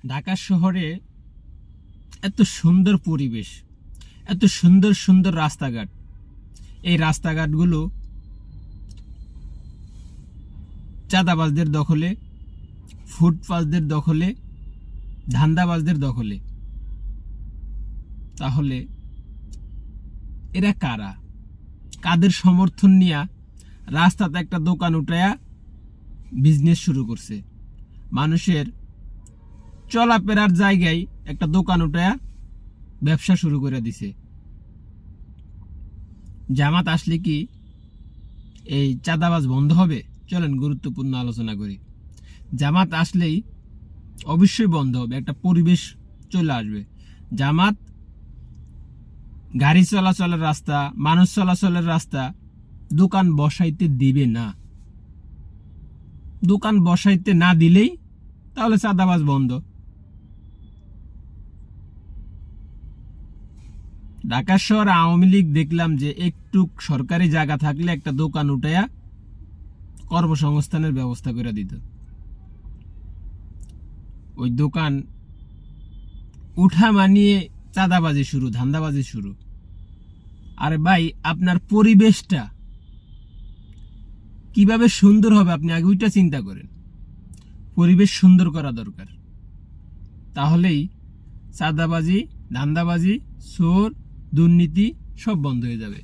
ঢাকা শহরে এত সুন্দর পরিবেশ, এত সুন্দর সুন্দর রাস্তাঘাট, এই রাস্তাঘাটগুলো চাঁদাবাজদের দখলে, ফুটপাতদের দখলে, ধান্দাবাজদের দখলে। তাহলে এরা কারা? কাদের সমর্থন নিয়ে রাস্তাতে একটা দোকান উঠায়া বিজনেস শুরু করছে? মানুষের চলাফেরার জায়গায় একটা দোকান উঠায়া ব্যবসা শুরু করে দিছে। জামাত আসলে কি এই চাঁদাবাজ বন্ধ হবে? চলেন গুরুত্বপূর্ণ আলোচনা করি। জামাত আসলেই অবশ্যই বন্ধ হবে, একটা পরিবেশ চলে আসবে। জামাত গাড়ি চলাচলের রাস্তা, মানুষ চলাচলের রাস্তা দোকান বসাইতে দিবে না। দোকান বসাইতে না দিলেই তাহলে চাঁদাবাজ বন্ধ। ঢাকা শহর আওয়ামী লীগ দেখলাম যে একটু সরকারি জায়গা থাকলে একটা দোকান উঠায়া কর্মসংস্থানের ব্যবস্থা করে দিত। ওই দোকান উঠা মানিয়ে চাঁদাবাজি শুরু, ধান্দাবাজি শুরু। আরে ভাই, আপনার পরিবেশটা কিভাবে সুন্দর হবে আপনি আগে ওইটা চিন্তা করেন। পরিবেশ সুন্দর করা দরকার, তাহলেই চাঁদাবাজি, ধান্দাবাজি, চোর, দুর্নীতি সব বন্ধ হয়ে যাবে।